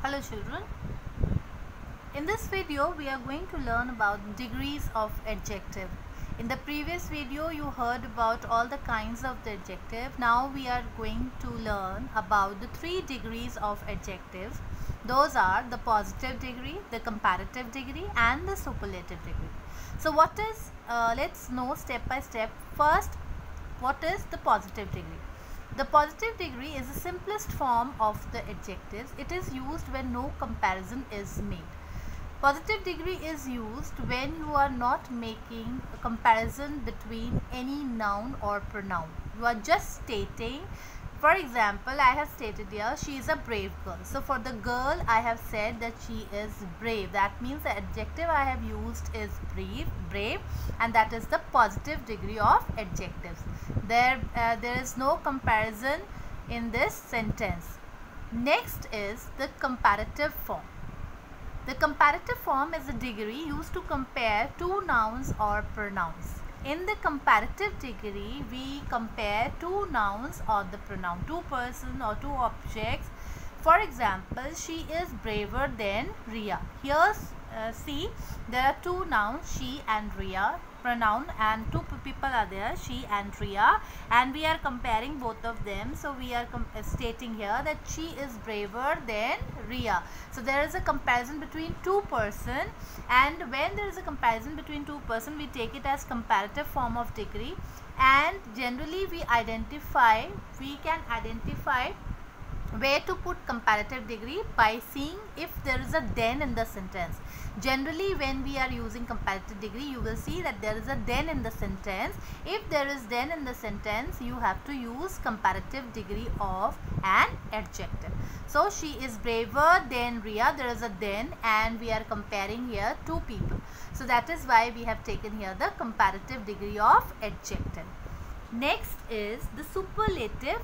Hello children, in this video we are going to learn about degrees of adjective. In the previous video you heard about all the kinds of the adjective. Now we are going to learn about the 3 degrees of adjectives. Those are the positive degree, the comparative degree and the superlative degree. So what is, let's know step by step. First, what is the positive degree? The positive degree is the simplest form of the adjectives. It is used when no comparison is made. Positive degree is used when you are not making a comparison between any noun or pronoun. You are just stating, for example, I have stated here, she is a brave girl. So for the girl, I have said that she is brave. That means the adjective I have used is brave, and that is the positive degree of adjectives. There is no comparison in this sentence. Next is the comparative form. The comparative form is a degree used to compare two nouns or pronouns. In the comparative degree, we compare two nouns or the pronoun, two persons or two objects. For example, she is braver than Ria. Here, see, there are two nouns, she and Ria, pronoun, and two people are there, she and Ria, and we are comparing both of them. So we are stating here that she is braver than Ria. So there is a comparison between two persons, and when there is a comparison between two persons, we take it as comparative form of degree. And generally we can identify where to put comparative degree by seeing if there is a then in the sentence. Generally when we are using comparative degree, you will see that there is a then in the sentence. If there is then in the sentence, you have to use comparative degree of an adjective. So she is braver than Ria, there is a then, and we are comparing here two people. So that is why we have taken here the comparative degree of adjective. Next is the superlative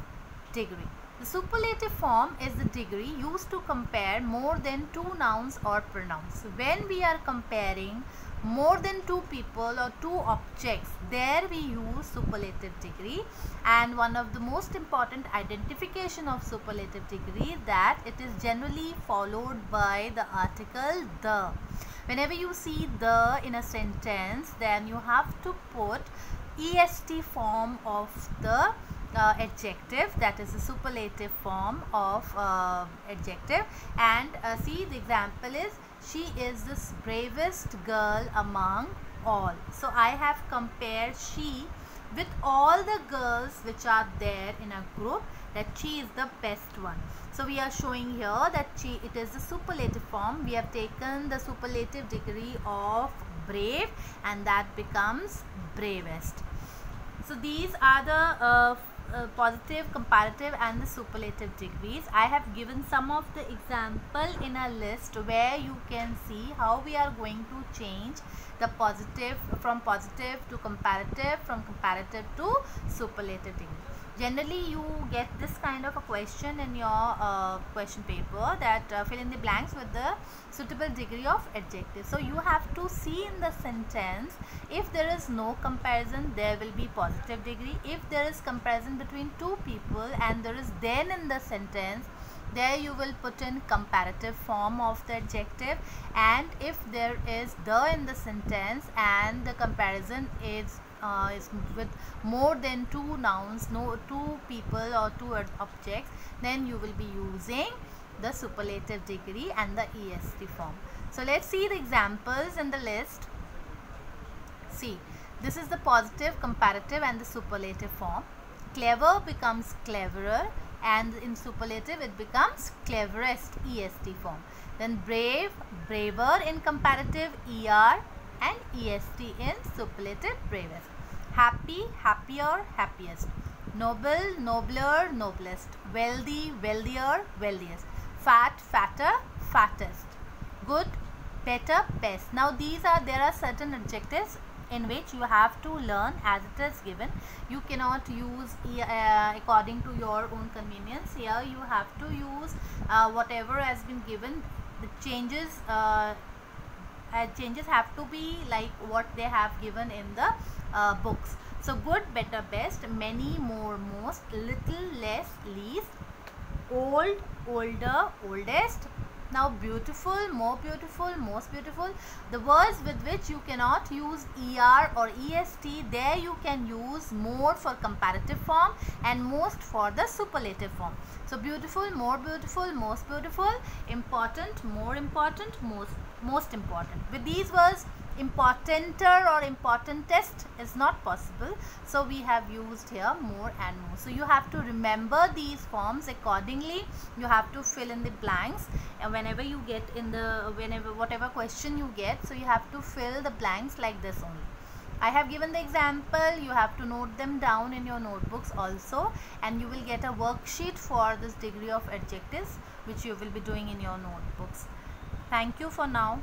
degree. The superlative form is the degree used to compare more than two nouns or pronouns. When we are comparing more than two people or two objects, there we use superlative degree. And one of the most important identification of superlative degree is that it is generally followed by the article the. Whenever you see the in a sentence, then you have to put est form of the adjective, that is the superlative form of adjective. And see, the example is, she is the bravest girl among all. So I have compared she with all the girls which are there in a group, that she is the best one. So we are showing here that it is the superlative form. We have taken the superlative degree of brave, and that becomes bravest. So these are the positive, comparative and the superlative degrees. I have given some of the example in a list where you can see how we are going to change the positive from positive to comparative, from comparative to superlative degree. Generally you get this kind of a question in your question paper, that fill in the blanks with the suitable degree of adjective. So you have to see in the sentence, if there is no comparison, there will be positive degree. If there is comparison between two people and there is then in the sentence, there you will put in comparative form of the adjective. And if there is the in the sentence and the comparison is with more than two nouns, two people or two objects, then you will be using the superlative degree and the est form. So let's see the examples in the list. See, this is the positive, comparative and the superlative form. Clever becomes cleverer, and in superlative it becomes cleverest, est form. Then brave, braver in comparative, er, and est in superlative, bravest. Happy, happier, happiest. Noble, nobler, noblest. Wealthy, wealthier, wealthiest. Fat, fatter, fattest. Good, better, best. Now there are certain adjectives in which you have to learn as it is given. You cannot use according to your own convenience. Here you have to use whatever has been given. The changes have to be like what they have given in the books. So good, better, best, many, more, most, little, less, least, old, older, oldest. Now beautiful, more beautiful, most beautiful, the words with which you cannot use er or est, there you can use more for comparative form and most for the superlative form. So beautiful, more beautiful, most beautiful, important, more important, most important. With these words, importanter or importantest is not possible, so we have used here more and more. So you have to remember these forms accordingly. You have to fill in the blanks, and whenever you get in the whatever question you get, so you have to fill the blanks like this only. I have given the example, you have to note them down in your notebooks also, and you will get a worksheet for this degree of adjectives which you will be doing in your notebooks. Thank you for now.